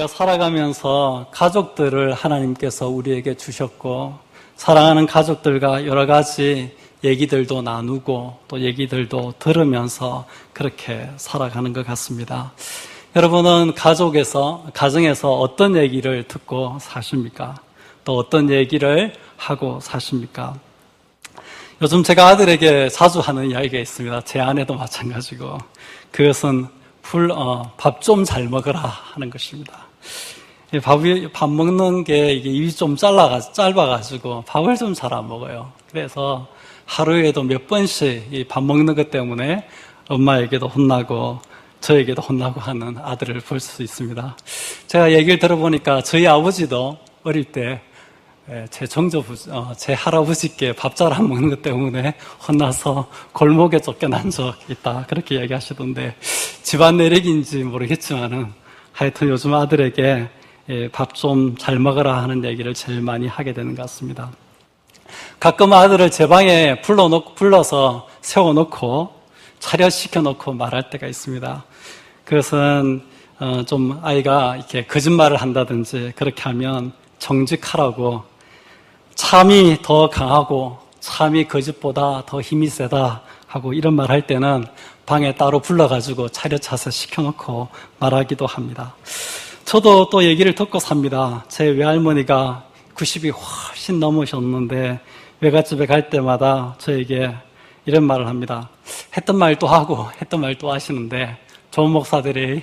우리가 살아가면서 가족들을 하나님께서 우리에게 주셨고, 사랑하는 가족들과 여러 가지 얘기들도 나누고 또 얘기들도 들으면서 그렇게 살아가는 것 같습니다. 여러분은 가정에서 어떤 얘기를 듣고 사십니까? 또 어떤 얘기를 하고 사십니까? 요즘 제가 아들에게 자주 하는 이야기가 있습니다. 제 아내도 마찬가지고. 그것은 밥 좀 잘 먹어라 하는 것입니다. 밥 먹는 게 이게 입이 좀 짧아가지고 밥을 좀 잘 안 먹어요. 그래서 하루에도 몇 번씩 이 밥 먹는 것 때문에 엄마에게도 혼나고 저에게도 혼나고 하는 아들을 볼 수 있습니다. 제가 얘기를 들어보니까 저희 아버지도 어릴 때 제 할아버지께 밥 잘 안 먹는 것 때문에 혼나서 골목에 쫓겨난 적 있다. 그렇게 이야기하시던데, 집안 내력인지 모르겠지만은 하여튼 요즘 아들에게 밥 좀 잘 먹어라 하는 얘기를 제일 많이 하게 되는 것 같습니다. 가끔 아들을 제 방에 불러서 세워놓고 차려시켜놓고 말할 때가 있습니다. 그것은 좀 아이가 이렇게 거짓말을 한다든지 그렇게 하면 정직하라고, 참이 더 강하고 참이 거짓보다 더 힘이 세다 하고 이런 말 할 때는 방에 따로 불러가지고 차려차서 시켜놓고 말하기도 합니다. 저도 또 얘기를 듣고 삽니다. 제 외할머니가 90이 훨씬 넘으셨는데 외갓집에 갈 때마다 저에게 이런 말을 합니다. 했던 말도 하고 했던 말도 하시는데 좋은 목사들이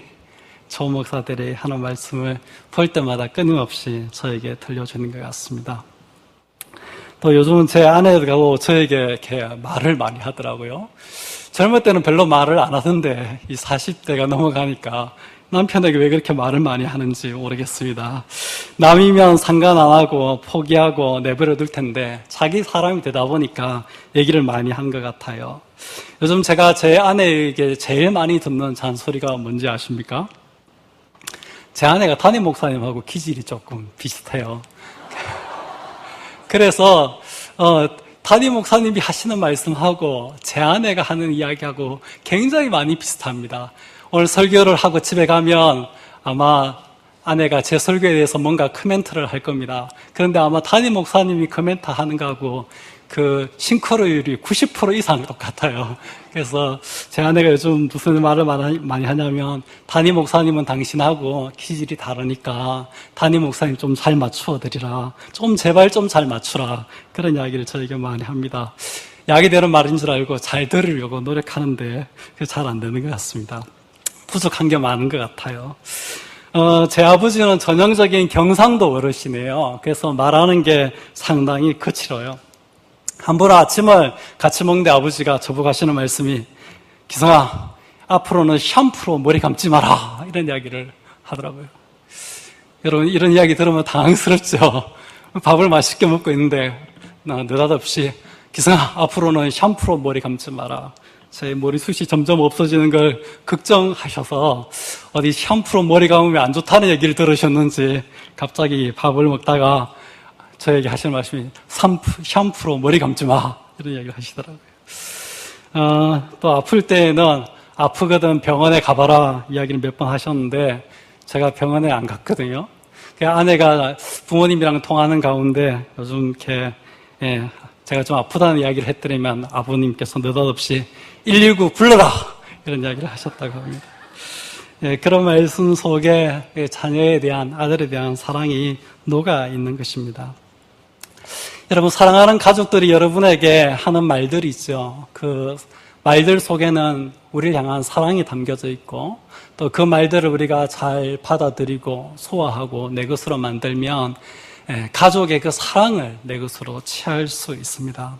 하는 말씀을 볼 때마다 끊임없이 저에게 들려주는 것 같습니다. 또 요즘은 제 아내가 저에게 이렇게 말을 많이 하더라고요. 젊을 때는 별로 말을 안 하던데 이 40대가 넘어가니까 남편에게 왜 그렇게 말을 많이 하는지 모르겠습니다. 남이면 상관 안 하고 포기하고 내버려 둘 텐데 자기 사람이 되다 보니까 얘기를 많이 한 것 같아요. 요즘 제가 제 아내에게 제일 많이 듣는 잔소리가 뭔지 아십니까? 제 아내가 담임 목사님하고 기질이 조금 비슷해요. 그래서 담임 목사님이 하시는 말씀하고 제 아내가 하는 이야기하고 굉장히 많이 비슷합니다. 오늘 설교를 하고 집에 가면 아마 아내가 제 설교에 대해서 뭔가 코멘트를 할 겁니다. 그런데 아마 담임 목사님이 코멘트 하는 거하고 그 싱크로율이 90% 이상 똑같아요. 그래서 제 아내가 요즘 무슨 말을 많이 하냐면, 담임 목사님은 당신하고 기질이 다르니까 담임 목사님 좀 잘 맞추어 드리라, 제발 좀 잘 맞추라, 그런 이야기를 저에게 많이 합니다. 약이 되는 말인 줄 알고 잘 들으려고 노력하는데 그게 잘 안 되는 것 같습니다. 부족한 게 많은 것 같아요. 제 아버지는 전형적인 경상도 어르신이에요. 그래서 말하는 게 상당히 거칠어요. 한 번 아침을 같이 먹는데 아버지가 저보고 하시는 말씀이, 기성아, 앞으로는 샴푸로 머리 감지 마라, 이런 이야기를 하더라고요. 여러분, 이런 이야기 들으면 당황스럽죠? 밥을 맛있게 먹고 있는데 느닷없이, 기성아, 앞으로는 샴푸로 머리 감지 마라. 제 머리숱이 점점 없어지는 걸 걱정하셔서 어디 샴푸로 머리 감으면 안 좋다는 얘기를 들으셨는지 갑자기 밥을 먹다가 저에게 하시는 말씀이, 샴푸로 머리 감지 마, 이런 이야기를 하시더라고요. 또 아플 때에는 아프거든 병원에 가봐라 이야기를 몇 번 하셨는데 제가 병원에 안 갔거든요. 아내가 부모님이랑 통하는 가운데 요즘 이렇게 제가 좀 아프다는 이야기를 해드리면 아버님께서 느닷없이 119 불러라, 이런 이야기를 하셨다고 합니다. 그런 말씀 속에 자녀에 대한, 아들에 대한 사랑이 녹아 있는 것입니다. 여러분, 사랑하는 가족들이 여러분에게 하는 말들이 있죠. 그 말들 속에는 우리를 향한 사랑이 담겨져 있고, 또 그 말들을 우리가 잘 받아들이고 소화하고 내 것으로 만들면 가족의 그 사랑을 내 것으로 취할 수 있습니다.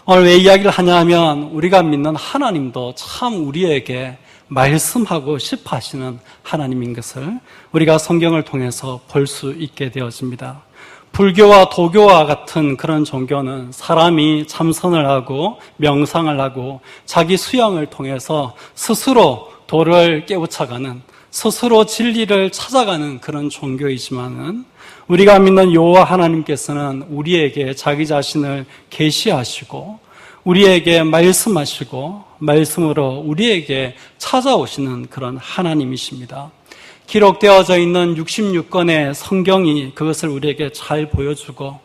오늘 왜 이야기를 하냐면, 우리가 믿는 하나님도 참 우리에게 말씀하고 싶어 하시는 하나님인 것을 우리가 성경을 통해서 볼 수 있게 되어집니다. 불교와 도교와 같은 그런 종교는 사람이 참선을 하고 명상을 하고 자기 수양을 통해서 스스로 도를 깨우쳐가는, 스스로 진리를 찾아가는 그런 종교이지만은, 우리가 믿는 여호와 하나님께서는 우리에게 자기 자신을 계시하시고 우리에게 말씀하시고 말씀으로 우리에게 찾아오시는 그런 하나님이십니다. 기록되어져 있는 66권의 성경이 그것을 우리에게 잘 보여주고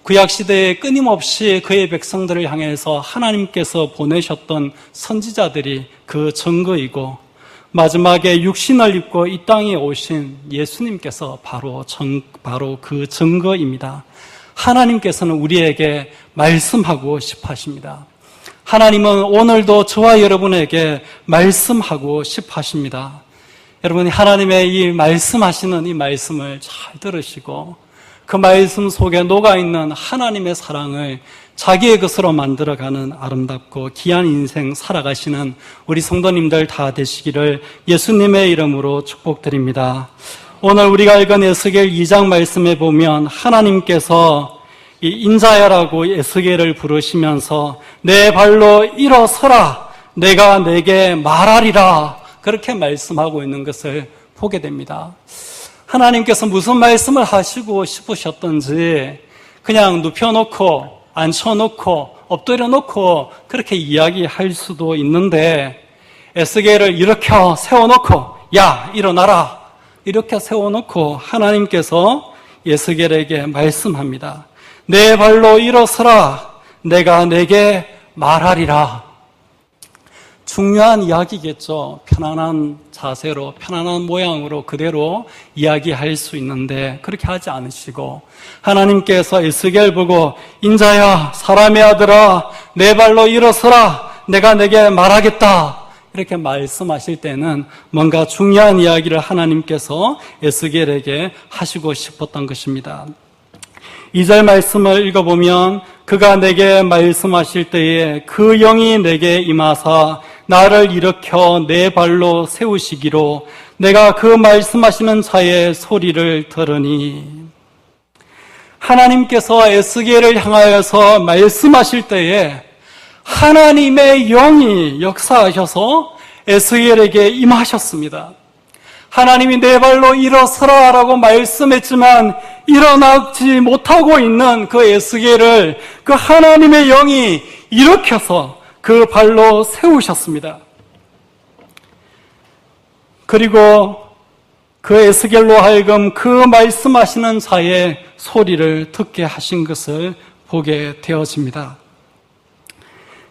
구약시대에 끊임없이 그의 백성들을 향해서 하나님께서 보내셨던 선지자들이 그 증거이고 마지막에 육신을 입고 이 땅에 오신 예수님께서 바로 그 증거입니다. 하나님께서는 우리에게 말씀하고 싶어 하십니다. 하나님은 오늘도 저와 여러분에게 말씀하고 싶어 하십니다. 여러분이 하나님의 이 말씀하시는 이 말씀을 잘 들으시고 그 말씀 속에 녹아있는 하나님의 사랑을 자기의 것으로 만들어가는 아름답고 귀한 인생 살아가시는 우리 성도님들 다 되시기를 예수님의 이름으로 축복드립니다. 오늘 우리가 읽은 에스겔 2장 말씀에 보면 하나님께서 이 인자야라고 에스겔을 부르시면서 내 발로 일어서라 내가 내게 말하리라 그렇게 말씀하고 있는 것을 보게 됩니다. 하나님께서 무슨 말씀을 하시고 싶으셨던지 그냥 눕혀놓고 앉혀놓고 엎드려놓고 그렇게 이야기할 수도 있는데 에스겔을 일으켜 세워놓고 야 일어나라 이렇게 세워놓고 하나님께서 에스겔에게 말씀합니다. 내 발로 일어서라 내가 내게 말하리라. 중요한 이야기겠죠. 편안한 자세로 편안한 모양으로 그대로 이야기할 수 있는데 그렇게 하지 않으시고 하나님께서 에스겔 보고 인자야 사람의 아들아 내 발로 일어서라 내가 내게 말하겠다 이렇게 말씀하실 때는 뭔가 중요한 이야기를 하나님께서 에스겔에게 하시고 싶었던 것입니다. 2절 말씀을 읽어보면 그가 내게 말씀하실 때에 그 영이 내게 임하사 나를 일으켜 내 발로 세우시기로 내가 그 말씀하시는 자의 소리를 들으니 하나님께서 에스겔을 향하여서 말씀하실 때에 하나님의 영이 역사하셔서 에스겔에게 임하셨습니다. 하나님이 내 발로 일어서라 라고 말씀했지만 일어나지 못하고 있는 그 에스겔을 그 하나님의 영이 일으켜서 그 발로 세우셨습니다. 그리고 그 에스겔로 하여금 그 말씀하시는 자의 소리를 듣게 하신 것을 보게 되어집니다.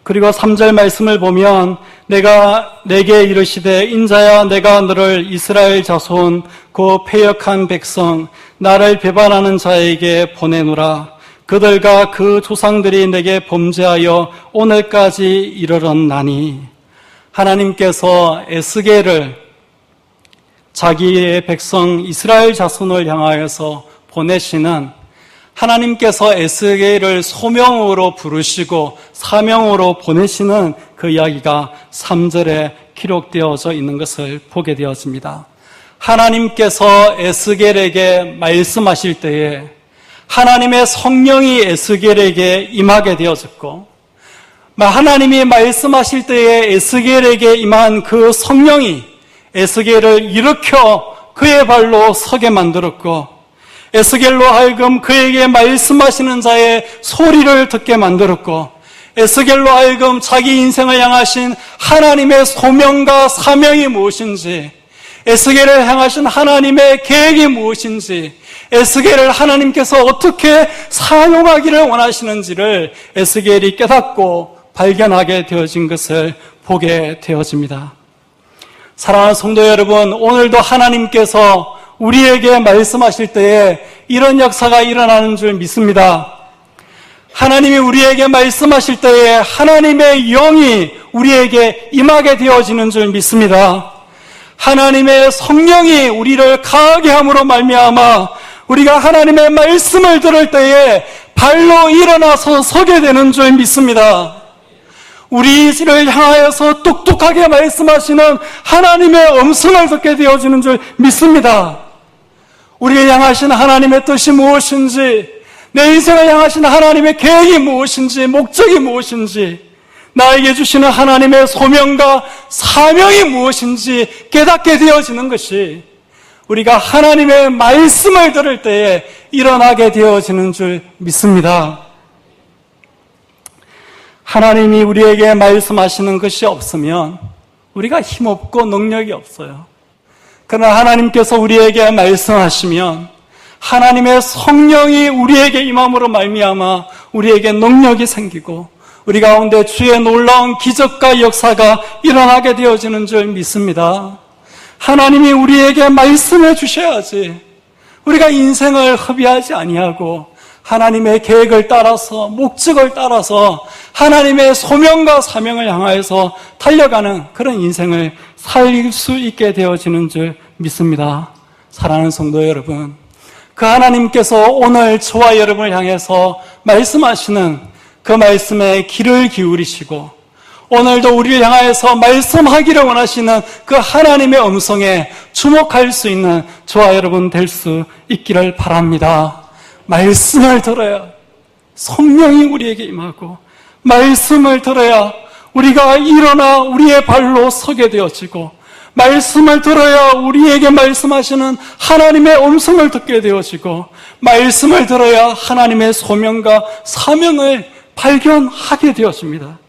그리고 3절 말씀을 보면 내가 내게 이르시되 인자야 내가 너를 이스라엘 자손 그 패역한 백성 나를 배반하는 자에게 보내노라. 그들과 그 조상들이 내게 범죄하여 오늘까지 이르렀나니 하나님께서 에스겔을 자기의 백성 이스라엘 자손을 향하여서 보내시는 하나님께서 에스겔을 소명으로 부르시고 사명으로 보내시는 그 이야기가 3절에 기록되어져 있는 것을 보게 되었습니다. 하나님께서 에스겔에게 말씀하실 때에 하나님의 성령이 에스겔에게 임하게 되어졌고 하나님이 말씀하실 때에 에스겔에게 임한 그 성령이 에스겔을 일으켜 그의 발로 서게 만들었고 에스겔로 하여금 그에게 말씀하시는 자의 소리를 듣게 만들었고 에스겔로 하여금 자기 인생을 향하신 하나님의 소명과 사명이 무엇인지 에스겔을 향하신 하나님의 계획이 무엇인지 에스겔을 하나님께서 어떻게 사용하기를 원하시는지를 에스겔이 깨닫고 발견하게 되어진 것을 보게 되어집니다. 사랑하는 성도 여러분, 오늘도 하나님께서 우리에게 말씀하실 때에 이런 역사가 일어나는 줄 믿습니다. 하나님이 우리에게 말씀하실 때에 하나님의 영이 우리에게 임하게 되어지는 줄 믿습니다. 하나님의 성령이 우리를 강하게 함으로 말미암아 우리가 하나님의 말씀을 들을 때에 발로 일어나서 서게 되는 줄 믿습니다. 우리를 향하여서 똑똑하게 말씀하시는 하나님의 음성을 듣게 되어지는 줄 믿습니다. 우리를 향하신 하나님의 뜻이 무엇인지, 내 인생을 향하신 하나님의 계획이 무엇인지, 목적이 무엇인지, 나에게 주시는 하나님의 소명과 사명이 무엇인지 깨닫게 되어지는 것이 우리가 하나님의 말씀을 들을 때에 일어나게 되어지는 줄 믿습니다. 하나님이 우리에게 말씀하시는 것이 없으면 우리가 힘없고 능력이 없어요. 그러나 하나님께서 우리에게 말씀하시면 하나님의 성령이 우리에게 임함으로 말미암아 우리에게 능력이 생기고 우리 가운데 주의 놀라운 기적과 역사가 일어나게 되어지는 줄 믿습니다. 하나님이 우리에게 말씀해 주셔야지 우리가 인생을 허비하지 아니하고 하나님의 계획을 따라서 목적을 따라서 하나님의 소명과 사명을 향하여서 달려가는 그런 인생을 살 수 있게 되어지는 줄 믿습니다. 사랑하는 성도 여러분, 그 하나님께서 오늘 저와 여러분을 향해서 말씀하시는 그 말씀에 귀를 기울이시고 오늘도 우리를 향하여서 말씀하기를 원하시는 그 하나님의 음성에 주목할 수 있는 저와 여러분 될 수 있기를 바랍니다. 말씀을 들어야 성령이 우리에게 임하고 말씀을 들어야 우리가 일어나 우리의 발로 서게 되어지고 말씀을 들어야 우리에게 말씀하시는 하나님의 음성을 듣게 되어지고 말씀을 들어야 하나님의 소명과 사명을 발견하게 되어집니다.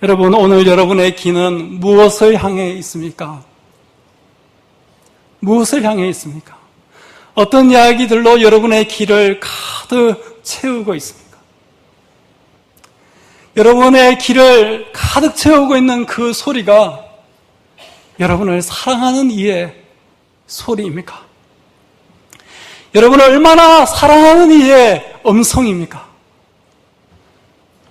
여러분, 오늘 여러분의 귀는 무엇을 향해 있습니까? 무엇을 향해 있습니까? 어떤 이야기들로 여러분의 귀를 가득 채우고 있습니까? 여러분의 귀를 가득 채우고 있는 그 소리가 여러분을 사랑하는 이의 소리입니까? 여러분을 얼마나 사랑하는 이의 음성입니까?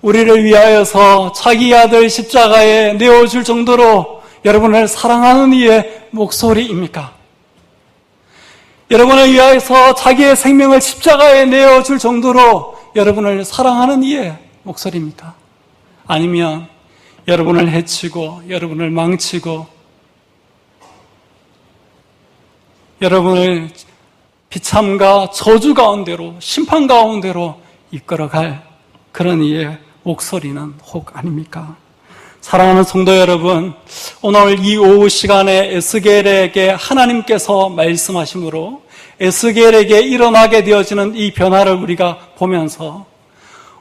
우리를 위하여서 자기 아들 십자가에 내어줄 정도로 여러분을 사랑하는 이의 목소리입니까? 여러분을 위하여서 자기의 생명을 십자가에 내어줄 정도로 여러분을 사랑하는 이의 목소리입니까? 아니면 여러분을 해치고 여러분을 망치고 여러분을 비참과 저주 가운데로 심판 가운데로 이끌어갈 그런 이의 목소리는 혹 아닙니까? 사랑하는 성도 여러분, 오늘 이 오후 시간에 에스겔에게 하나님께서 말씀하심으로 에스겔에게 일어나게 되어지는 이 변화를 우리가 보면서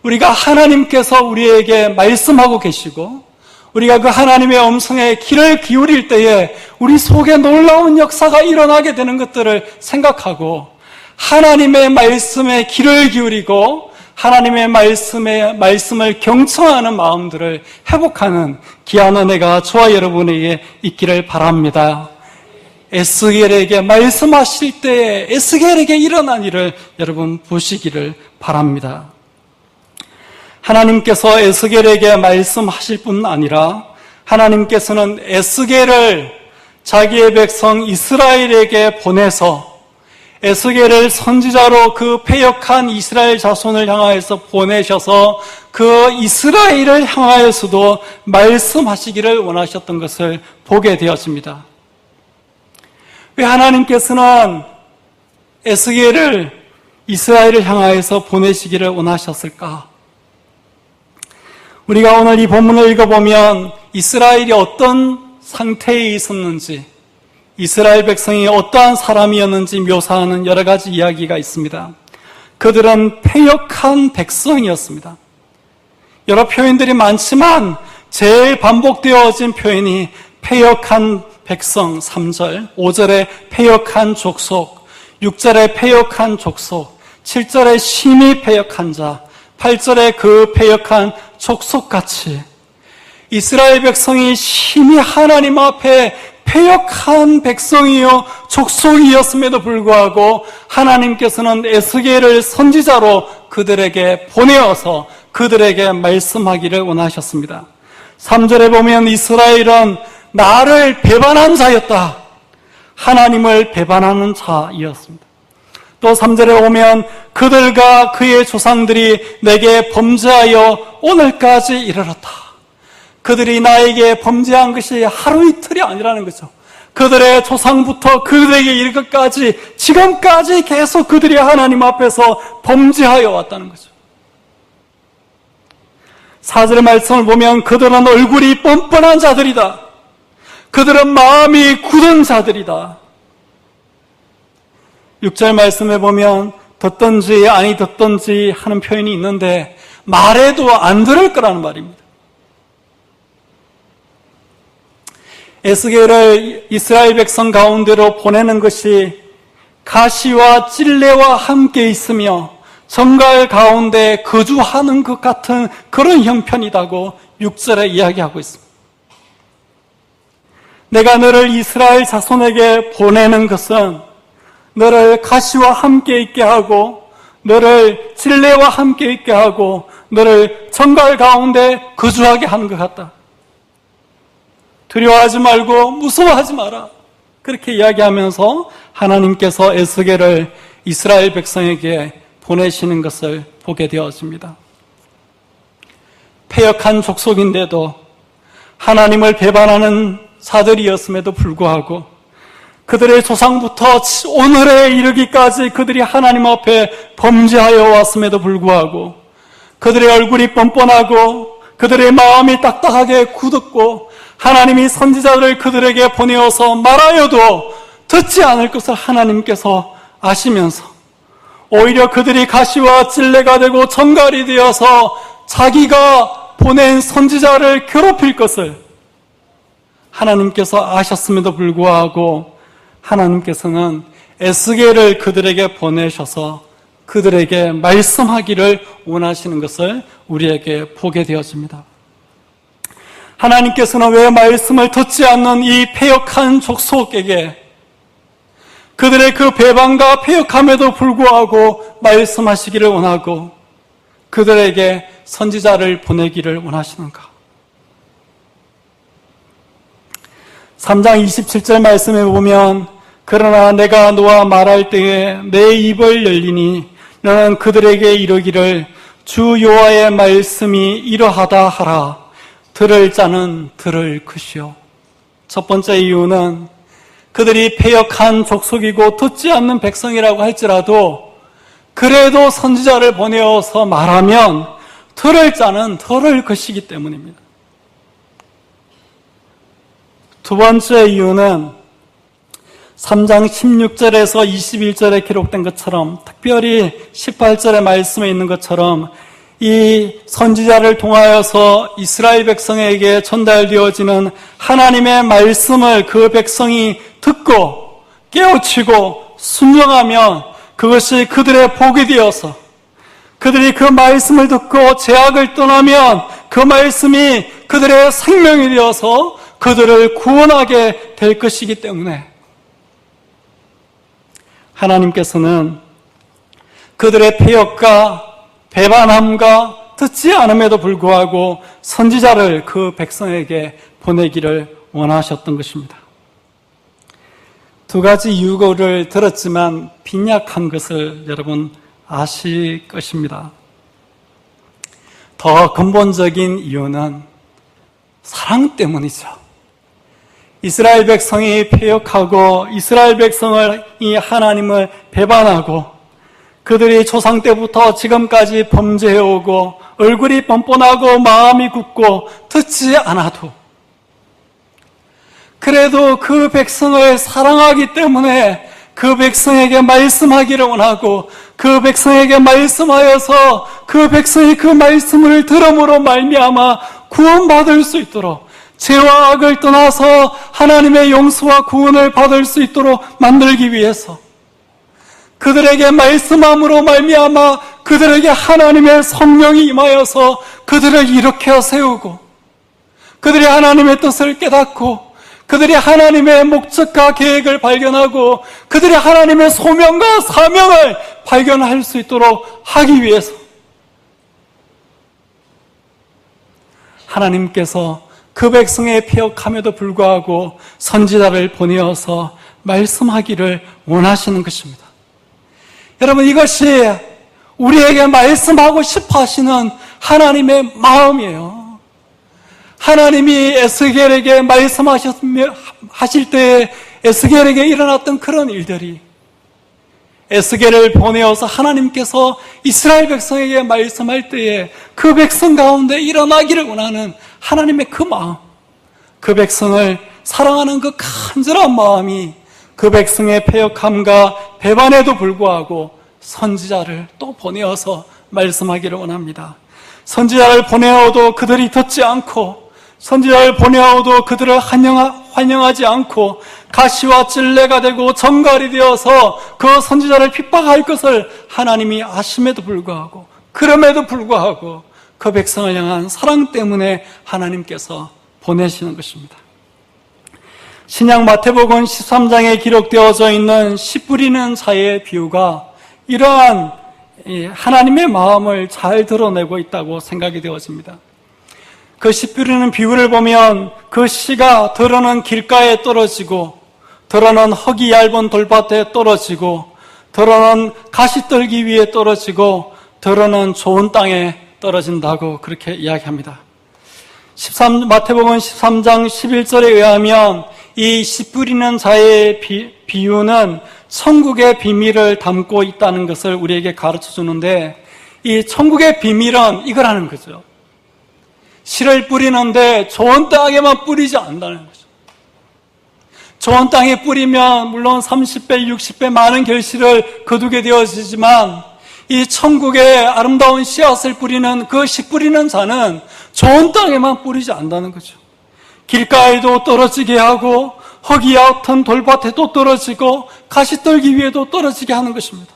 우리가 하나님께서 우리에게 말씀하고 계시고 우리가 그 하나님의 음성에 귀를 기울일 때에 우리 속에 놀라운 역사가 일어나게 되는 것들을 생각하고 하나님의 말씀에 귀를 기울이고 하나님의 말씀을 경청하는 마음들을 회복하는 귀한 은혜가 저와 여러분에게 있기를 바랍니다. 에스겔에게 말씀하실 때에 에스겔에게 일어난 일을 여러분 보시기를 바랍니다. 하나님께서 에스겔에게 말씀하실 뿐 아니라 하나님께서는 에스겔을 자기의 백성 이스라엘에게 보내서 에스겔을 선지자로 그 패역한 이스라엘 자손을 향하여서 보내셔서 그 이스라엘을 향하여서도 말씀하시기를 원하셨던 것을 보게 되었습니다. 왜 하나님께서는 에스겔을 이스라엘을 향하여서 보내시기를 원하셨을까? 우리가 오늘 이 본문을 읽어보면 이스라엘이 어떤 상태에 있었는지 이스라엘 백성이 어떠한 사람이었는지 묘사하는 여러 가지 이야기가 있습니다. 그들은 패역한 백성이었습니다. 여러 표현들이 많지만 제일 반복되어진 표현이 패역한 백성 3절, 5절에 패역한 족속, 6절에 패역한 족속, 7절에 심히 패역한 자, 8절에 그 패역한 족속같이 이스라엘 백성이 심히 하나님 앞에 패역한 백성이요 족속이었음에도 불구하고 하나님께서는 에스겔을 선지자로 그들에게 보내어서 그들에게 말씀하기를 원하셨습니다. 3절에 보면 이스라엘은 나를 배반한 자였다. 하나님을 배반하는 자이었습니다. 또 3절에 보면 그들과 그의 조상들이 내게 범죄하여 오늘까지 이르렀다. 그들이 나에게 범죄한 것이 하루 이틀이 아니라는 거죠. 그들의 조상부터 그들에게 이를 것까지 지금까지 계속 그들이 하나님 앞에서 범죄하여 왔다는 거죠. 4절의 말씀을 보면 그들은 얼굴이 뻔뻔한 자들이다. 그들은 마음이 굳은 자들이다. 6절 말씀에 보면 듣든지 아니 듣든지 하는 표현이 있는데 말해도 안 들을 거라는 말입니다. 에스겔을 이스라엘 백성 가운데로 보내는 것이 가시와 찔레와 함께 있으며 정갈 가운데 거주하는 것 같은 그런 형편이라고 6절에 이야기하고 있습니다. 내가 너를 이스라엘 자손에게 보내는 것은 너를 가시와 함께 있게 하고 너를 찔레와 함께 있게 하고 너를 정갈 가운데 거주하게 하는 것 같다. 두려워하지 말고 무서워하지 마라. 그렇게 이야기하면서 하나님께서 에스겔을 이스라엘 백성에게 보내시는 것을 보게 되었습니다. 패역한 족속인데도 하나님을 배반하는 자들이었음에도 불구하고 그들의 조상부터 오늘에 이르기까지 그들이 하나님 앞에 범죄하여 왔음에도 불구하고 그들의 얼굴이 뻔뻔하고 그들의 마음이 딱딱하게 굳었고 하나님이 선지자들을 그들에게 보내어서 말하여도 듣지 않을 것을 하나님께서 아시면서 오히려 그들이 가시와 찔레가 되고 정갈이 되어서 자기가 보낸 선지자를 괴롭힐 것을 하나님께서 아셨음에도 불구하고 하나님께서는 에스겔을 그들에게 보내셔서 그들에게 말씀하기를 원하시는 것을 우리에게 보게 되었습니다. 하나님께서는 왜 말씀을 듣지 않는 이 패역한 족속에게 그들의 그 배반과 패역함에도 불구하고 말씀하시기를 원하고 그들에게 선지자를 보내기를 원하시는가? 3장 27절 말씀에 보면 그러나 내가 너와 말할 때에 내 입을 열리니 너는 그들에게 이르기를 주 여호와의 말씀이 이러하다 하라. 들을 자는 들을 것이요. 첫 번째 이유는 그들이 패역한 족속이고 듣지 않는 백성이라고 할지라도 그래도 선지자를 보내어서 말하면 들을 자는 들을 것이기 때문입니다. 두 번째 이유는 3장 16절에서 21절에 기록된 것처럼 특별히 18절의 말씀에 있는 것처럼 이 선지자를 통하여서 이스라엘 백성에게 전달되어지는 하나님의 말씀을 그 백성이 듣고 깨우치고 순종하면 그것이 그들의 복이 되어서 그들이 그 말씀을 듣고 죄악을 떠나면 그 말씀이 그들의 생명이 되어서 그들을 구원하게 될 것이기 때문에 하나님께서는 그들의 패역과 배반함과 듣지 않음에도 불구하고 선지자를 그 백성에게 보내기를 원하셨던 것입니다. 두 가지 이유를 들었지만 빈약한 것을 여러분 아실 것입니다. 더 근본적인 이유는 사랑 때문이죠. 이스라엘 백성이 패역하고 이스라엘 백성이 하나님을 배반하고 그들이 조상 때부터 지금까지 범죄해오고 얼굴이 뻔뻔하고 마음이 굳고 듣지 않아도 그래도 그 백성을 사랑하기 때문에 그 백성에게 말씀하기를 원하고 그 백성에게 말씀하여서 그 백성이 그 말씀을 들음으로 말미암아 구원받을 수 있도록 죄와 악을 떠나서 하나님의 용서와 구원을 받을 수 있도록 만들기 위해서 그들에게 말씀함으로 말미암아 그들에게 하나님의 성령이 임하여서 그들을 일으켜 세우고 그들이 하나님의 뜻을 깨닫고 그들이 하나님의 목적과 계획을 발견하고 그들이 하나님의 소명과 사명을 발견할 수 있도록 하기 위해서 하나님께서 그 백성의 패역함에도 불구하고 선지자를 보내어서 말씀하기를 원하시는 것입니다. 여러분, 이것이 우리에게 말씀하고 싶어 하시는 하나님의 마음이에요. 하나님이 에스겔에게 말씀하실 때 에스겔에게 일어났던 그런 일들이 에스겔을 보내어서 하나님께서 이스라엘 백성에게 말씀할 때에 그 백성 가운데 일어나기를 원하는 하나님의 그 마음, 그 백성을 사랑하는 그 간절한 마음이 그 백성의 패역함과 배반에도 불구하고 선지자를 또 보내어서 말씀하기를 원합니다. 선지자를 보내어도 그들이 듣지 않고 선지자를 보내어도 그들을 환영하지 않고 가시와 찔레가 되고 정갈이 되어서 그 선지자를 핍박할 것을 하나님이 아심에도 불구하고, 그럼에도 불구하고 그 백성을 향한 사랑 때문에 하나님께서 보내시는 것입니다. 신약 마태복음 13장에 기록되어져 있는 씨 뿌리는 자의 비유가 이러한 하나님의 마음을 잘 드러내고 있다고 생각이 되어집니다. 그 씨 뿌리는 비유를 보면 그 씨가 더러는 길가에 떨어지고, 더러는 흙이 얇은 돌밭에 떨어지고, 더러는 가시떨기 위에 떨어지고, 더러는 좋은 땅에 떨어진다고 그렇게 이야기합니다. 마태복음 13장 11절에 의하면 이 씨 뿌리는 자의 비유는 천국의 비밀을 담고 있다는 것을 우리에게 가르쳐 주는데, 이 천국의 비밀은 이거라는 거죠. 씨를 뿌리는데 좋은 땅에만 뿌리지 않는다는 거죠. 좋은 땅에 뿌리면 물론 30배, 60배 많은 결실을 거두게 되어지지만, 이 천국의 아름다운 씨앗을 뿌리는 그 씨 뿌리는 자는 좋은 땅에만 뿌리지 않는다는 거죠. 길가에도 떨어지게 하고, 흙이 얕은 돌밭에도 떨어지고, 가시떨기 위에도 떨어지게 하는 것입니다.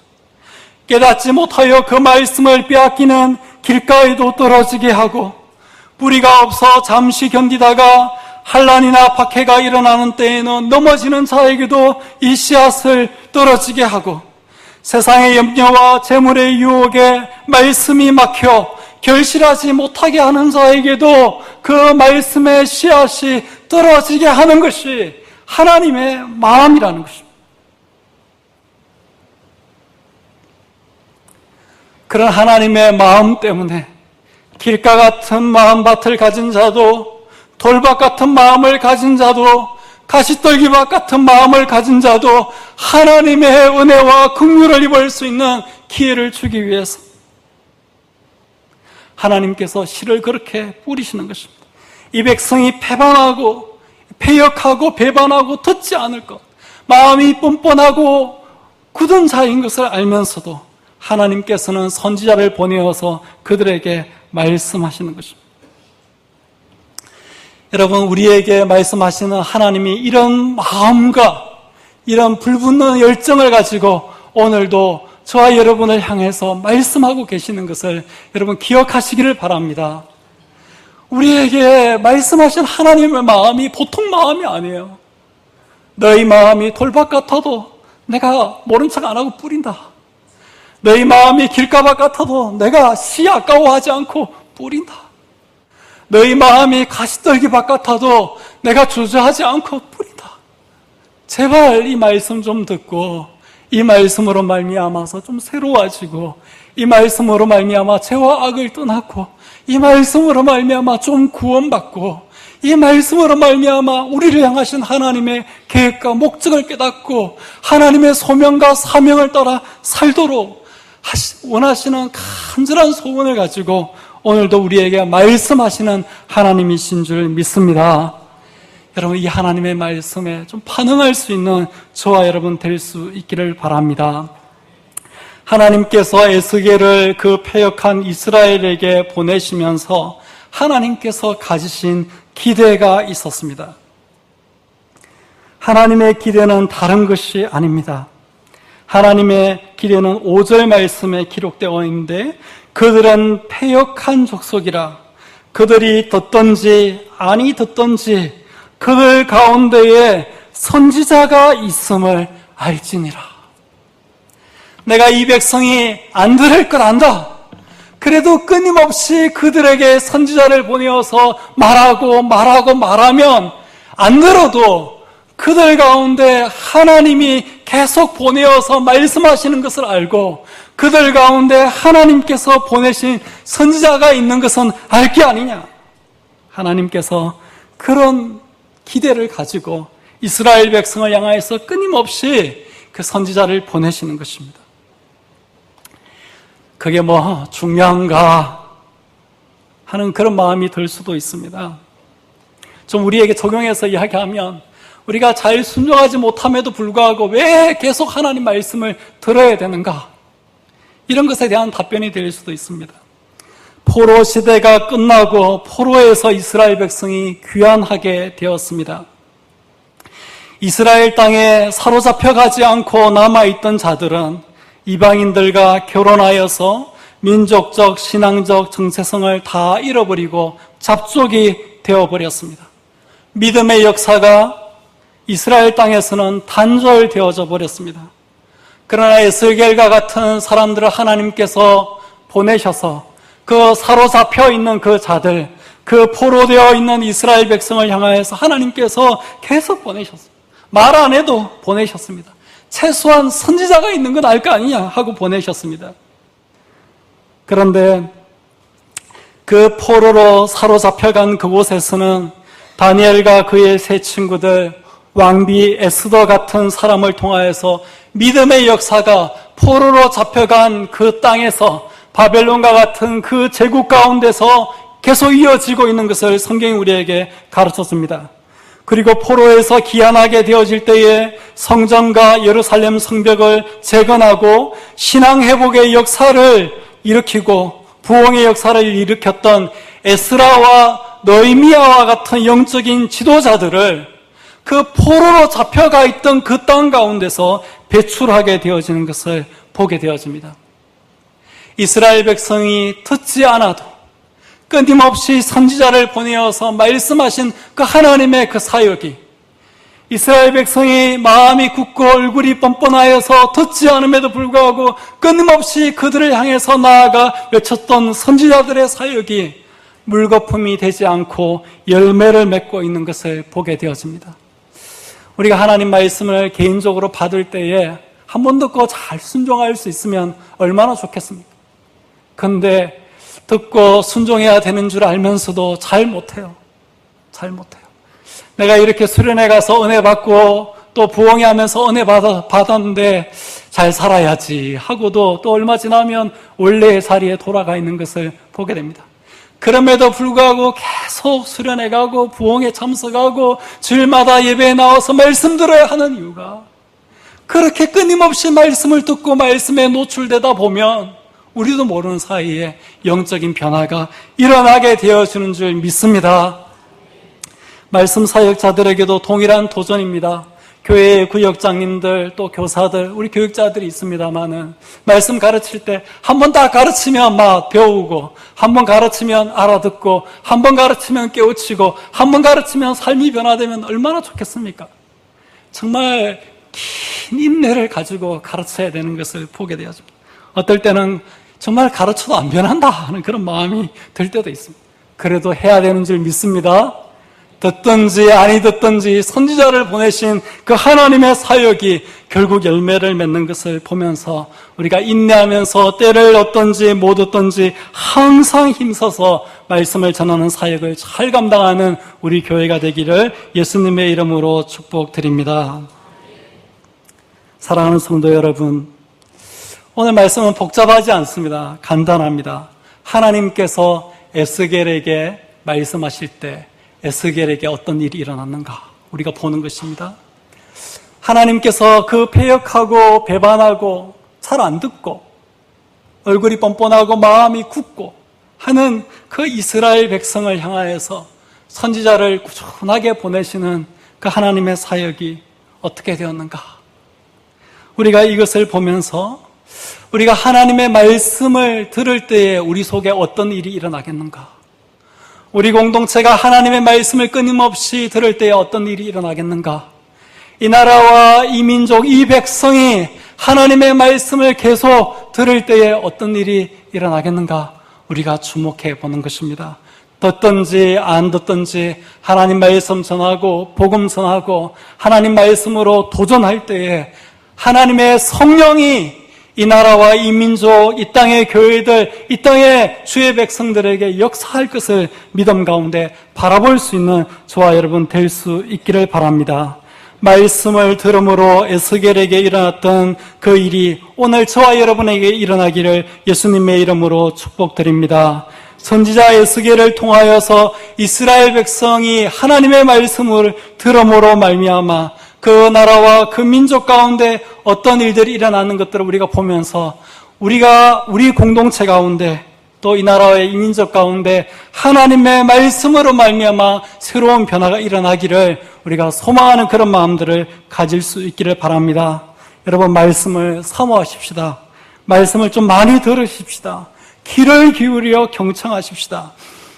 깨닫지 못하여 그 말씀을 빼앗기는 길가에도 떨어지게 하고, 뿌리가 없어 잠시 견디다가 환난이나 박해가 일어나는 때에는 넘어지는 자에게도 이 씨앗을 떨어지게 하고, 세상의 염려와 재물의 유혹에 말씀이 막혀 결실하지 못하게 하는 자에게도 그 말씀의 씨앗이 떨어지게 하는 것이 하나님의 마음이라는 것입니다. 그런 하나님의 마음 때문에 길가 같은 마음밭을 가진 자도, 돌밭 같은 마음을 가진 자도, 가시떨기밭 같은 마음을 가진 자도 하나님의 은혜와 긍휼을 입을 수 있는 기회를 주기 위해서 하나님께서 씨를 그렇게 뿌리시는 것입니다. 이 백성이 패반하고 패역하고 배반하고 듣지 않을 것, 마음이 뻔뻔하고 굳은 자인 것을 알면서도 하나님께서는 선지자를 보내어서 그들에게 말씀하시는 것입니다. 여러분, 우리에게 말씀하시는 하나님이 이런 마음과 이런 불붙는 열정을 가지고 오늘도 저와 여러분을 향해서 말씀하고 계시는 것을 여러분 기억하시기를 바랍니다. 우리에게 말씀하신 하나님의 마음이 보통 마음이 아니에요. 너희 마음이 돌밭 같아도 내가 모른 척 안 하고 뿌린다. 너희 마음이 길가밭 같아도 내가 씨 아까워하지 않고 뿌린다. 너희 마음이 가시떨기밭 같아도 내가 주저하지 않고 뿌린다. 제발 이 말씀 좀 듣고 이 말씀으로 말미암아서 좀 새로워지고, 이 말씀으로 말미암아 죄와 악을 떠나고, 이 말씀으로 말미암아 좀 구원받고, 이 말씀으로 말미암아 우리를 향하신 하나님의 계획과 목적을 깨닫고 하나님의 소명과 사명을 따라 살도록 원하시는 간절한 소원을 가지고 오늘도 우리에게 말씀하시는 하나님이신 줄 믿습니다. 여러분, 이 하나님의 말씀에 좀 반응할 수 있는 저와 여러분 될 수 있기를 바랍니다. 하나님께서 에스겔을 그 패역한 이스라엘에게 보내시면서 하나님께서 가지신 기대가 있었습니다. 하나님의 기대는 다른 것이 아닙니다. 하나님의 기대는 5절 말씀에 기록되어 있는데, 그들은 패역한 족속이라 그들이 듣든지 아니 듣든지 그들 가운데에 선지자가 있음을 알지니라. 내가 이 백성이 안 들을 걸 안다. 그래도 끊임없이 그들에게 선지자를 보내어서 말하면 안 들어도 그들 가운데 하나님이 계속 보내어서 말씀하시는 것을 알고 그들 가운데 하나님께서 보내신 선지자가 있는 것은 알 게 아니냐. 하나님께서 그런 기대를 가지고 이스라엘 백성을 향하여서 끊임없이 그 선지자를 보내시는 것입니다. 그게 뭐 중요한가 하는 그런 마음이 들 수도 있습니다. 좀 우리에게 적용해서 이야기하면, 우리가 잘 순종하지 못함에도 불구하고 왜 계속 하나님 말씀을 들어야 되는가? 이런 것에 대한 답변이 될 수도 있습니다. 포로 시대가 끝나고 포로에서 이스라엘 백성이 귀환하게 되었습니다. 이스라엘 땅에 사로잡혀 가지 않고 남아있던 자들은 이방인들과 결혼하여서 민족적, 신앙적 정체성을 다 잃어버리고 잡족이 되어버렸습니다. 믿음의 역사가 이스라엘 땅에서는 단절되어져 버렸습니다. 그러나 에스겔과 같은 사람들을 하나님께서 보내셔서 그 사로잡혀 있는 그 자들, 그 포로되어 있는 이스라엘 백성을 향하여서 하나님께서 계속 보내셨습니다. 말 안 해도 보내셨습니다. 최소한 선지자가 있는 건 알 거 아니냐 하고 보내셨습니다. 그런데 그 포로로 사로잡혀간 그곳에서는 다니엘과 그의 세 친구들, 왕비 에스더 같은 사람을 통하여서 믿음의 역사가 포로로 잡혀간 그 땅에서 바벨론과 같은 그 제국 가운데서 계속 이어지고 있는 것을 성경이 우리에게 가르쳤습니다. 그리고 포로에서 귀환하게 되어질 때에 성전과 예루살렘 성벽을 재건하고 신앙 회복의 역사를 일으키고 부흥의 역사를 일으켰던 에스라와 느헤미야와 같은 영적인 지도자들을 그 포로로 잡혀가 있던 그 땅 가운데서 배출하게 되어지는 것을 보게 되어집니다. 이스라엘 백성이 듣지 않아도 끊임없이 선지자를 보내어서 말씀하신 그 하나님의 그 사역이 이스라엘 백성이 마음이 굳고 얼굴이 뻔뻔하여서 듣지 않음에도 불구하고 끊임없이 그들을 향해서 나아가 외쳤던 선지자들의 사역이 물거품이 되지 않고 열매를 맺고 있는 것을 보게 되어집니다. 우리가 하나님 말씀을 개인적으로 받을 때에 한 번 듣고 잘 순종할 수 있으면 얼마나 좋겠습니까? 그런데 듣고 순종해야 되는 줄 알면서도 잘 못해요. 잘 못해요. 내가 이렇게 수련회 가서 은혜 받고 또 부흥회 하면서 은혜 받았는데 잘 살아야지 하고도 또 얼마 지나면 원래의 자리에 돌아가 있는 것을 보게 됩니다. 그럼에도 불구하고 계속 수련회 가고 부흥회 참석하고 주일마다 예배에 나와서 말씀 들어야 하는 이유가 그렇게 끊임없이 말씀을 듣고 말씀에 노출되다 보면 우리도 모르는 사이에 영적인 변화가 일어나게 되어지는 줄 믿습니다. 말씀 사역자들에게도 동일한 도전입니다. 교회의 구역장님들 또 교사들 우리 교육자들이 있습니다만은 말씀 가르칠 때 한 번 다 가르치면 막 배우고 한 번 가르치면 알아듣고 한 번 가르치면 깨우치고 한 번 가르치면 삶이 변화되면 얼마나 좋겠습니까? 정말 긴 인내를 가지고 가르쳐야 되는 것을 보게 되어집니다. 어떨 때는 정말 가르쳐도 안 변한다 하는 그런 마음이 들 때도 있습니다. 그래도 해야 되는 줄 믿습니다. 듣든지 아니 듣든지 선지자를 보내신 그 하나님의 사역이 결국 열매를 맺는 것을 보면서 우리가 인내하면서 때를 얻든지 못 얻든지 항상 힘써서 말씀을 전하는 사역을 잘 감당하는 우리 교회가 되기를 예수님의 이름으로 축복드립니다. 사랑하는 성도 여러분, 오늘 말씀은 복잡하지 않습니다. 간단합니다. 하나님께서 에스겔에게 말씀하실 때 에스겔에게 어떤 일이 일어났는가 우리가 보는 것입니다. 하나님께서 그 패역하고 배반하고 잘 안 듣고 얼굴이 뻔뻔하고 마음이 굳고 하는 그 이스라엘 백성을 향하여서 선지자를 꾸준하게 보내시는 그 하나님의 사역이 어떻게 되었는가. 우리가 이것을 보면서 우리가 하나님의 말씀을 들을 때에 우리 속에 어떤 일이 일어나겠는가, 우리 공동체가 하나님의 말씀을 끊임없이 들을 때에 어떤 일이 일어나겠는가, 이 나라와 이 민족, 이 백성이 하나님의 말씀을 계속 들을 때에 어떤 일이 일어나겠는가 우리가 주목해 보는 것입니다. 듣든지 안 듣든지 하나님 말씀 전하고 복음 전하고 하나님 말씀으로 도전할 때에 하나님의 성령이 이 나라와 이 민족, 이 땅의 교회들, 이 땅의 주의 백성들에게 역사할 것을 믿음 가운데 바라볼 수 있는 저와 여러분 될 수 있기를 바랍니다. 말씀을 들음으로 에스겔에게 일어났던 그 일이 오늘 저와 여러분에게 일어나기를 예수님의 이름으로 축복드립니다. 선지자 에스겔을 통하여서 이스라엘 백성이 하나님의 말씀을 들음으로 말미암아 그 나라와 그 민족 가운데 어떤 일들이 일어나는 것들을 우리가 보면서 우리 공동체 가운데 또 이 나라의 민족 가운데 하나님의 말씀으로 말미암아 새로운 변화가 일어나기를 우리가 소망하는 그런 마음들을 가질 수 있기를 바랍니다. 여러분, 말씀을 사모하십시다. 말씀을 좀 많이 들으십시다. 귀를 기울여 경청하십시다.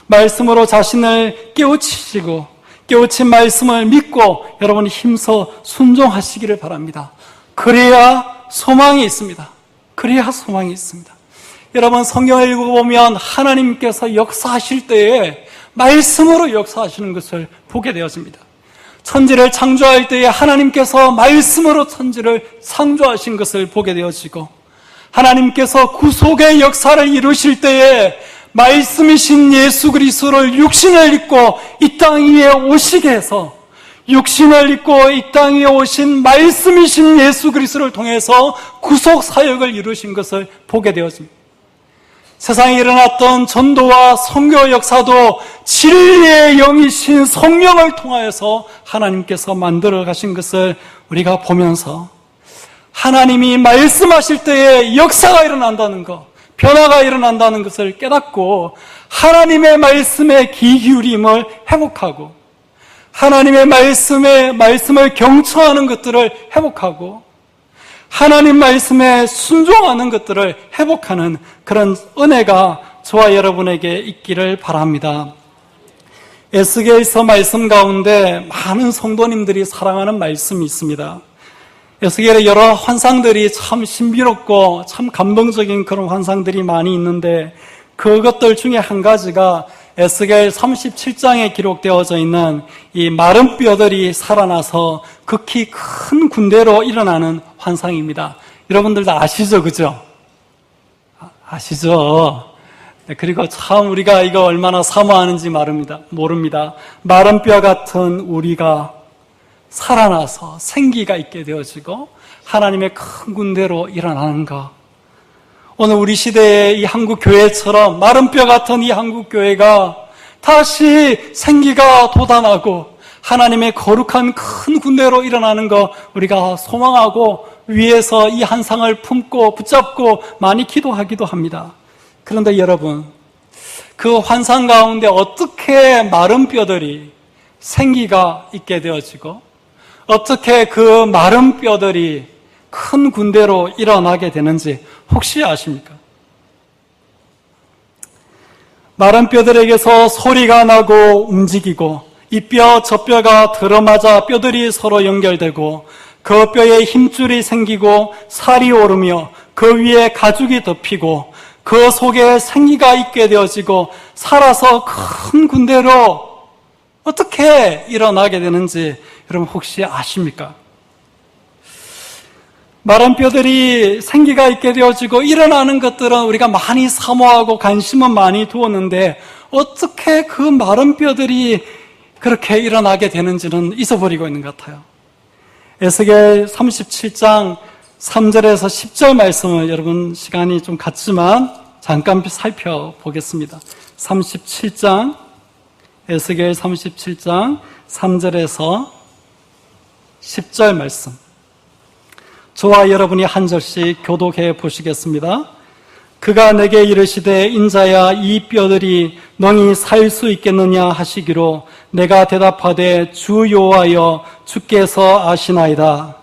말씀으로 자신을 깨우치시고 깨우친 말씀을 믿고 여러분이 힘써 순종하시기를 바랍니다. 그래야 소망이 있습니다. 그래야 소망이 있습니다. 여러분, 성경을 읽어보면 하나님께서 역사하실 때에 말씀으로 역사하시는 것을 보게 되어집니다. 천지를 창조할 때에 하나님께서 말씀으로 천지를 창조하신 것을 보게 되어지고, 하나님께서 구속의 역사를 이루실 때에 말씀이신 예수 그리스도를 육신을 입고 이 땅 위에 오시게 해서, 육신을 입고 이 땅 위에 오신 말씀이신 예수 그리스도를 통해서 구속 사역을 이루신 것을 보게 되어집니다. 세상에 일어났던 전도와 선교 역사도 진리의 영이신 성령을 통하여서 하나님께서 만들어 가신 것을 우리가 보면서, 하나님이 말씀하실 때에 역사가 일어난다는 것, 변화가 일어난다는 것을 깨닫고 하나님의 말씀에 귀 기울임을 회복하고, 하나님의 말씀을 경청하는 것들을 회복하고, 하나님 말씀에 순종하는 것들을 회복하는 그런 은혜가 저와 여러분에게 있기를 바랍니다. 에스겔서 말씀 가운데 많은 성도님들이 사랑하는 말씀이 있습니다. 에스겔의 여러 환상들이 참 신비롭고 참 감동적인 그런 환상들이 많이 있는데, 그것들 중에 한 가지가 에스겔 37장에 기록되어져 있는 이 마른 뼈들이 살아나서 극히 큰 군대로 일어나는 환상입니다. 여러분들 다 아시죠? 그죠? 아시죠? 네, 그리고 참 우리가 이거 얼마나 사모하는지 모릅니다. 마른 뼈 같은 우리가 살아나서 생기가 있게 되어지고 하나님의 큰 군대로 일어나는 것. 오늘 우리 시대의 이 한국 교회처럼 마른 뼈 같은 이 한국 교회가 다시 생기가 돋아나고 하나님의 거룩한 큰 군대로 일어나는 것 우리가 소망하고 위에서 이 환상을 품고 붙잡고 많이 기도하기도 합니다. 그런데 여러분, 그 환상 가운데 어떻게 마른 뼈들이 생기가 있게 되어지고 어떻게 그 마른 뼈들이 큰 군대로 일어나게 되는지 혹시 아십니까? 마른 뼈들에게서 소리가 나고 움직이고 이 뼈 저 뼈가 들어맞아 뼈들이 서로 연결되고 그 뼈에 힘줄이 생기고 살이 오르며 그 위에 가죽이 덮이고 그 속에 생기가 있게 되어지고 살아서 큰 군대로 어떻게 일어나게 되는지 여러분 혹시 아십니까? 마른 뼈들이 생기가 있게 되어지고 일어나는 것들은 우리가 많이 사모하고 관심은 많이 두었는데 어떻게 그 마른 뼈들이 그렇게 일어나게 되는지는 잊어버리고 있는 것 같아요. 에스겔 37장 3절에서 10절 말씀을 여러분 시간이 좀 갔지만 잠깐 살펴보겠습니다. 37장, 에스겔 37장 3절에서 10절 말씀. 저와 여러분이 한 절씩 교독해 보시겠습니다. 그가 내게 이르시되 인자야 이 뼈들이 너희 살 수 있겠느냐 하시기로 내가 대답하되 주 여호와여 주께서 아시나이다.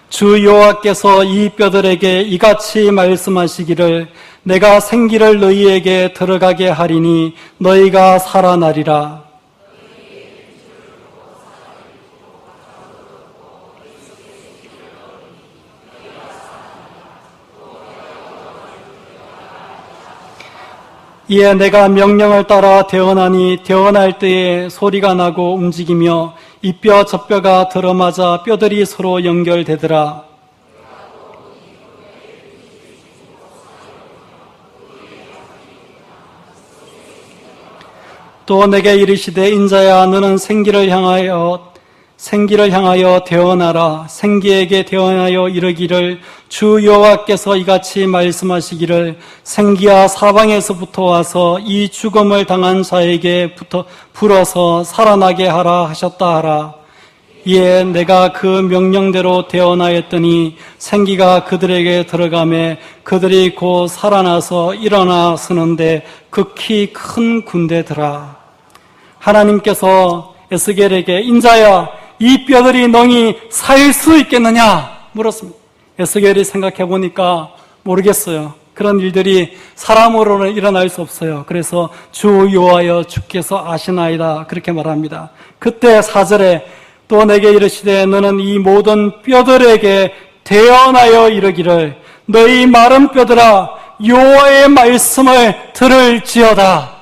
주 여호와께서 이 뼈들에게 이같이 말씀하시기를 내가 생기를 너희에게 들어가게 하리니 너희가 살아나리라. 이에 내가 명령을 따라 대언하니 대언할 때에 소리가 나고 움직이며 이 뼈 저 뼈가 들어맞아 뼈들이 서로 연결되더라. 또 내게 이르시되 인자야 너는 생기를 향하여 대언하라. 생기에게 대언하여 이르기를 주 여호와께서 이같이 말씀하시기를 생기야 사방에서부터 와서 이 죽음을 당한 자에게 불어서 살아나게 하라 하셨다 하라. 이에 내가 그 명령대로 되어나였더니 생기가 그들에게 들어가매 그들이 곧 살아나서 일어나 서는데 극히 큰 군대더라. 하나님께서 에스겔에게 인자야 이 뼈들이 너희 살 수 있겠느냐 물었습니다. 에스겔이 생각해 보니까 모르겠어요. 그런 일들이 사람으로는 일어날 수 없어요. 그래서 주 여호와여 주께서 아시나이다 그렇게 말합니다. 그때 4절에 또 내게 이르시되 너는 이 모든 뼈들에게 대언하여 이르기를 너희 마른 뼈들아 여호와의 말씀을 들을지어다.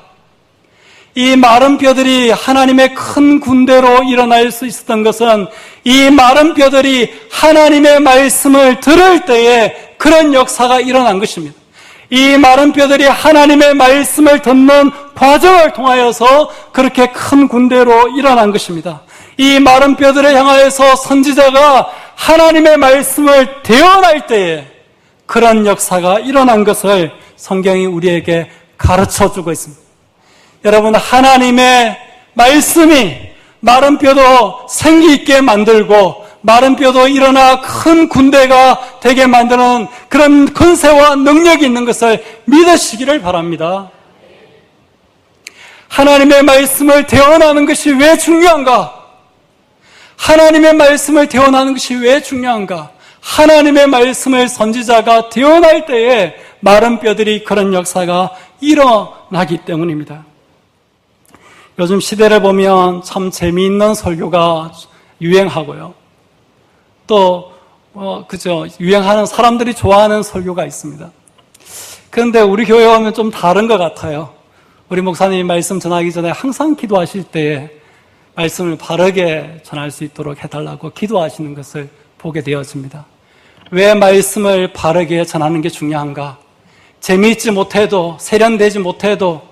이 마른 뼈들이 하나님의 큰 군대로 일어날 수 있었던 것은 이 마른 뼈들이 하나님의 말씀을 들을 때에 그런 역사가 일어난 것입니다. 이 마른 뼈들이 하나님의 말씀을 듣는 과정을 통하여서 그렇게 큰 군대로 일어난 것입니다. 이 마른 뼈들을 향하여서 선지자가 하나님의 말씀을 대언할 때에 그런 역사가 일어난 것을 성경이 우리에게 가르쳐주고 있습니다. 여러분, 하나님의 말씀이 마른 뼈도 생기 있게 만들고 마른 뼈도 일어나 큰 군대가 되게 만드는 그런 권세와 능력이 있는 것을 믿으시기를 바랍니다. 하나님의 말씀을 대언하는 것이 왜 중요한가? 하나님의 말씀을 대언하는 것이 왜 중요한가? 하나님의 말씀을 선지자가 대언할 때에 마른 뼈들이 그런 역사가 일어나기 때문입니다. 요즘 시대를 보면 참 재미있는 설교가 유행하고요. 또 유행하는 사람들이 좋아하는 설교가 있습니다. 그런데 우리 교회 오면 좀 다른 것 같아요. 우리 목사님이 말씀 전하기 전에 항상 기도하실 때에 말씀을 바르게 전할 수 있도록 해달라고 기도하시는 것을 보게 되어집니다. 왜 말씀을 바르게 전하는 게 중요한가? 재미있지 못해도, 세련되지 못해도,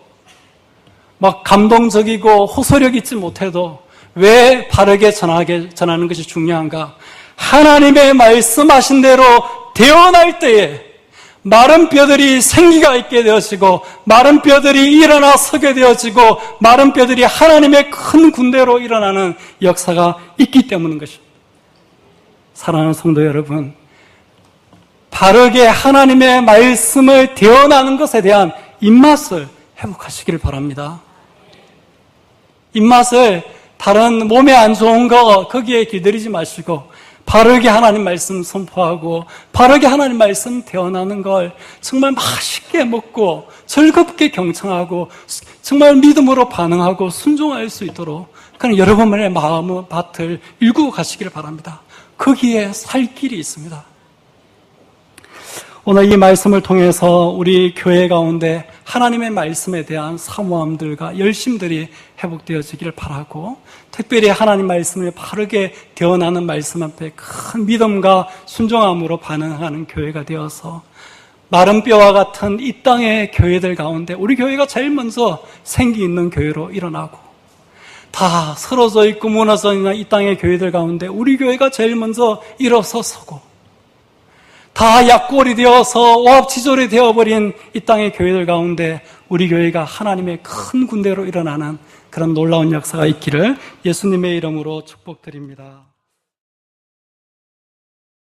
막 감동적이고 호소력 있지 못해도 왜 바르게 전하는 것이 중요한가? 하나님의 말씀하신 대로 대언할 때에 마른 뼈들이 생기가 있게 되어지고 마른 뼈들이 일어나 서게 되어지고 마른 뼈들이 하나님의 큰 군대로 일어나는 역사가 있기 때문인 것입니다. 사랑하는 성도 여러분, 바르게 하나님의 말씀을 대언하는 것에 대한 입맛을 회복하시기를 바랍니다. 입맛을 다른 몸에 안 좋은 거 거기에 기다리지 마시고 바르게 하나님 말씀 선포하고 바르게 하나님 말씀 대언하는 걸 정말 맛있게 먹고 즐겁게 경청하고 정말 믿음으로 반응하고 순종할 수 있도록 그런 여러분의 마음의 밭을 일구고 가시기를 바랍니다. 거기에 살 길이 있습니다. 오늘 이 말씀을 통해서 우리 교회 가운데 하나님의 말씀에 대한 사모함들과 열심들이 회복되어지기를 바라고 특별히 하나님 말씀을 바르게 대언하는 말씀 앞에 큰 믿음과 순종함으로 반응하는 교회가 되어서 마른 뼈와 같은 이 땅의 교회들 가운데 우리 교회가 제일 먼저 생기 있는 교회로 일어나고 다 쓰러져 있고 무너져 있는 이 땅의 교회들 가운데 우리 교회가 제일 먼저 일어서서고 다 약골이 되어서 오합지졸이 되어버린 이 땅의 교회들 가운데 우리 교회가 하나님의 큰 군대로 일어나는 그런 놀라운 역사가 있기를 예수님의 이름으로 축복드립니다.